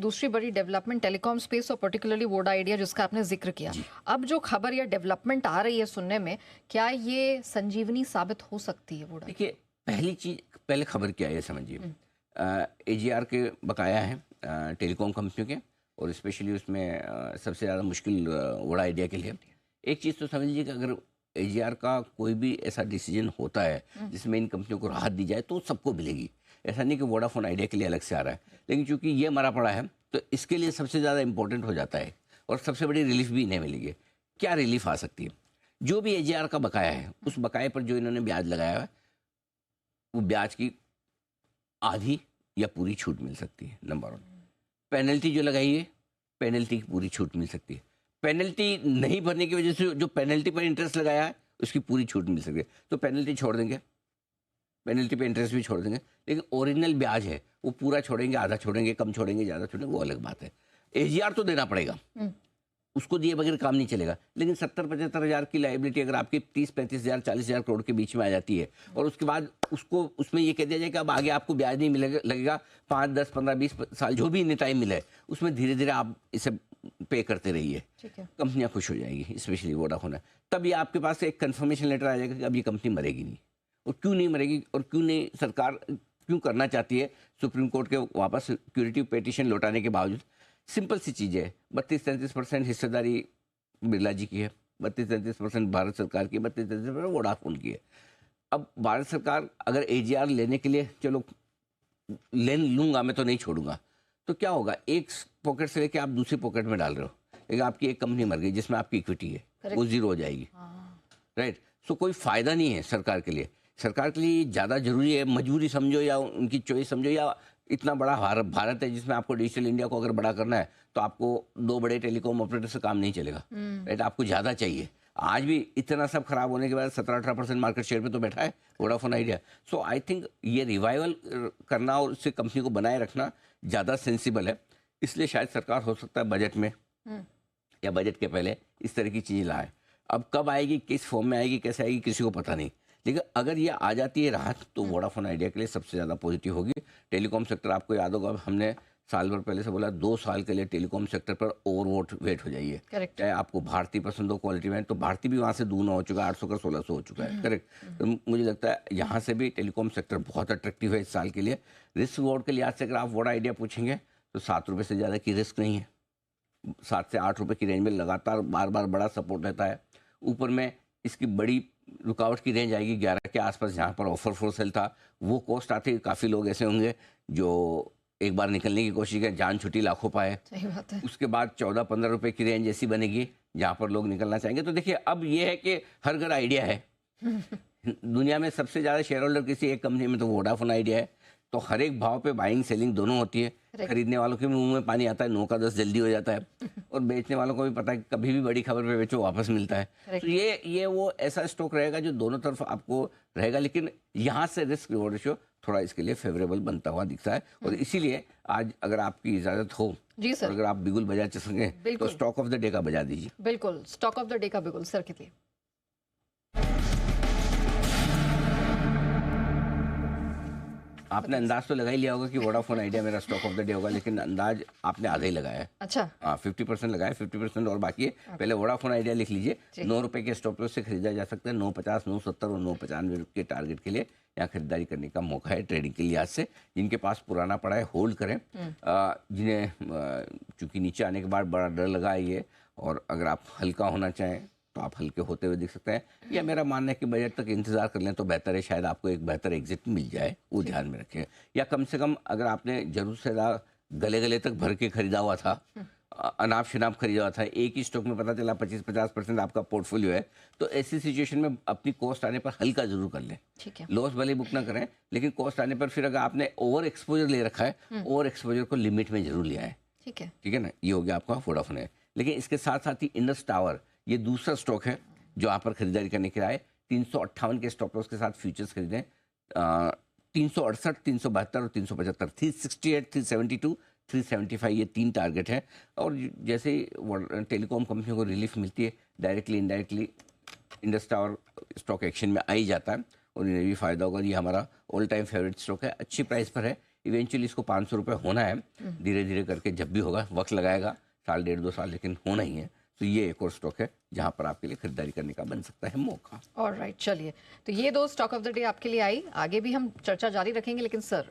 दूसरी बड़ी development telecom space और पर्टिकुलरली वोडा आइडिया जिसका आपने जिक्र किया। अब जो खबर या डेवलपमेंट आ रही है सुनने में, क्या ये संजीवनी साबित हो सकती है वोडा? देखिए, पहली चीज, पहले खबर क्या है ये समझिए। एजीआर के बकाया हैं टेलीकॉम कंपनियों के, और स्पेशली उसमें सबसे ज़्यादा मुश्किल वोडा आइडिया के लिए। एक चीज़ तो समझ लीजिए कि अगर एजीआर का कोई भी ऐसा डिसीजन होता है जिसमें इन कंपनियों को राहत दी जाए तो सबको मिलेगी। ऐसा नहीं कि वोडाफोन आइडिया के लिए अलग से आ रहा है, लेकिन चूंकि ये मरा पड़ा है तो इसके लिए सबसे ज़्यादा इंपॉर्टेंट हो जाता है, और सबसे बड़ी रिलीफ भी इन्हें मिलेगी। क्या रिलीफ आ सकती है? जो भी एजीआर का बकाया है, उस बकाये पर जो इन्होंने ब्याज लगाया है, वो ब्याज की आधी या पूरी छूट मिल सकती है। नंबर 1। पेनल्टी जो लगाई है, पेनल्टी की पूरी छूट मिल सकती है। पेनल्टी नहीं भरने की वजह से जो पेनल्टी पर इंटरेस्ट लगाया है उसकी पूरी छूट मिल सकती है। तो पेनल्टी छोड़ देंगे, पेनल्टी पे इंटरेस्ट भी छोड़ देंगे, लेकिन ओरिजिनल ब्याज है वो पूरा छोड़ेंगे, आधा छोड़ेंगे, कम छोड़ेंगे, ज़्यादा छोड़ेंगे, वो अलग बात है। एजीआर तो देना पड़ेगा, उसको दिए बगैर काम नहीं चलेगा। लेकिन 70-75 हज़ार की लाइबिलिटी अगर आपकी 30-35 हज़ार 40 हज़ार करोड़ के बीच में आ जाती है, और उसके बाद उसको उसमें ये कह दिया जाए कि अब आगे आपको ब्याज नहीं मिलेगा, लगेगा 5, 10, 15, 20 साल जो भी इन्हें टाइम मिले, उसमें धीरे धीरे आप इसे पे करते रहिए, कंपनियां खुश हो जाएगी, स्पेशली वोडाफोन है। तब ये आपके पास एक कंफर्मेशन लेटर आ जाएगा कि अब ये कंपनी मरेगी नहीं। और क्यों नहीं मरेगी, और क्यों नहीं, सरकार क्यों करना चाहती है सुप्रीम कोर्ट के वापस सिक्योरिटी पिटीशन लौटाने के बावजूद? सिंपल सी चीज़ है, 32-33% हिस्सेदारी बिरला जी की है, 32-33% भारत सरकार की, 32-33% वोडाफोन की है। अब भारत सरकार अगर एजीआर लेने के लिए, चलो ले लूंगा मैं तो नहीं छोड़ूंगा, तो क्या होगा? एक पॉकेट से लेके आप दूसरी पॉकेट में डाल रहे हो। एक आपकी एक कंपनी मर गई जिसमें आपकी इक्विटी है, वो जीरो हो जाएगी, राइट? सो कोई फायदा नहीं है सरकार के लिए। सरकार के लिए ज़्यादा जरूरी है, मजबूरी समझो या उनकी चॉइस समझो, या इतना बड़ा भारत है जिसमें आपको डिजिटल इंडिया को अगर बड़ा करना है तो आपको 2 बड़े टेलीकॉम ऑपरेटर से काम नहीं चलेगा, राइट? आपको ज़्यादा चाहिए। आज भी इतना सब खराब होने के बाद 17-18% मार्केट शेयर पे तो बैठा है Vodafone idea. So I think ये रिवाइवल करना और उससे कंपनी को बनाए रखना ज़्यादा सेंसिबल है। इसलिए शायद सरकार हो सकता है बजट में या बजट के पहले इस तरह की चीज़ लाए। अब कब आएगी, किस फॉर्म में आएगी, कैसे आएगी, किसी को पता नहीं, लेकिन अगर ये आ जाती है राहत तो वोडाफोन आइडिया के लिए सबसे ज़्यादा पॉजिटिव होगी। टेलीकॉम सेक्टर, आपको याद होगा हमने साल भर पहले से बोला 2 साल के लिए टेलीकॉम सेक्टर पर ओवर वेट हो जाइए। चाहे आपको भारती पसंद हो क्वालिटी में, तो भारती भी वहाँ से दूना हो चुका है, 800 का 1600 हो चुका है, करेक्ट? तो मुझे लगता है यहाँ से भी टेलीकॉम सेक्टर बहुत अट्रैक्टिव है इस साल के लिए। रिस्क रिवॉर्ड के लिहाज से अगर आप वोडा आइडिया पूछेंगे तो 7 रुपये से ज़्यादा की रिस्क नहीं है। 7 से 8 रुपये की रेंज में लगातार बार बार बड़ा सपोर्ट रहता है। ऊपर में इसकी बड़ी रुकावट की रेंज आएगी 11 के आसपास, जहाँ पर ऑफर फॉर सेल था वो कॉस्ट आते। काफ़ी लोग ऐसे होंगे जो एक बार निकलने की कोशिश करें, जान छुट्टी लाखों पाए। सही बात है। उसके बाद 14-15 रुपये की रेंज ऐसी बनेगी जहाँ पर लोग निकलना चाहेंगे। तो देखिए, अब ये है कि हर घर आइडिया है। दुनिया में सबसे ज़्यादा शेयर होल्डर किसी एक कंपनी में तो वोडाफोन आइडिया है। तो हर एक भाव पे बाइंग सेलिंग दोनों होती है। खरीदने वालों के मुंह में पानी आता है, 9 का 10 जल्दी हो जाता है, और बेचने वालों को भी पता है कि कभी भी बड़ी खबर पे बेचो वापस मिलता है। तो ये वो ऐसा स्टॉक रहेगा जो दोनों तरफ आपको रहेगा, लेकिन यहाँ से रिस्क रिवॉर्ड रेशियो थोड़ा इसके लिए फेवरेबल बनता हुआ दिखता है। और इसीलिए आज अगर आपकी इजाजत हो जी सर, और अगर आप बिगुल बजा सकें तो स्टॉक ऑफ द डे का बजा दीजिए। बिल्कुल, स्टॉक ऑफ द डे का बिगुल सर के लिए। आपने अंदाज तो लगा ही लिया होगा कि वोडाफोन आइडिया मेरा स्टॉक ऑफ द डे होगा, लेकिन अंदाज आपने आधा ही लगाया है। अच्छा, हाँ, 50% लगाया, 50% और बाकी है। पहले वोडाफोन आइडिया लिख लीजिए। 9 रुपए के स्टॉप लॉस से खरीदा जा सकता है। 9.50, 9.70 और 9.95 के टारगेट के लिए यहाँ खरीदारी करने का मौका है ट्रेडिंग के लिहाज से। जिनके पास पुराना पड़ा है होल्ड करें, जिन्हें चूंकि नीचे आने के बाद बड़ा डर लगा है ये, और अगर आप हल्का होना चाहें तो आप हल्के होते हुए दिख सकते हैं। या मेरा मानना है कि बजट तक इंतजार कर लें तो बेहतर है, शायद आपको एक बेहतर एग्जिट मिल जाए, वो ध्यान में रखें। या कम से कम अगर आपने जरूर से ज़्यादा गले गले तक भर के खरीदा हुआ था, अनाप शनाप खरीदा हुआ था, एक ही स्टॉक में पता चला 25-50% आपका पोर्टफोलियो है, तो ऐसी सिचुएशन में अपनी कॉस्ट आने पर हल्का जरूर कर लें। ठीक है, लॉस भले बुक ना करें, लेकिन कॉस्ट आने पर फिर अगर आपने ओवर एक्सपोजर ले रखा है, ओवर एक्सपोजर को लिमिट में जरूर लिया है। ठीक है ना, ये हो गया आपका वोडाफोन है। लेकिन इसके साथ साथ ही इंडस टावर, ये दूसरा स्टॉक है जो आप पर खरीदारी करने के लिए आए। 358 के स्टॉप लॉस के साथ फ्यूचर्स खरीदें। 368, 372 और 375, 368, 372, 375 ये 3 टारगेट हैं। और जैसे ही टेलीकॉम कंपनियों को रिलीफ मिलती है, directly indirectly Indus tower stock action में आ ही जाता है और इन्हें भी फायदा होगा। ये हमारा ऑल टाइम फेवरेट स्टॉक है, अच्छी प्राइस पर है। इवेंचुअली इसको 500 रुपये होना है, धीरे धीरे करके जब भी होगा, वक्त लगाएगा, साल 1.5-2 साल, लेकिन होना ही है। तो ये एक और स्टॉक है जहां पर आपके लिए खरीदारी करने का बन सकता है मौका। ऑलराइट, चलिए, तो ये 2 स्टॉक ऑफ द डे आपके लिए आई। आगे भी हम चर्चा जारी रखेंगे, लेकिन सर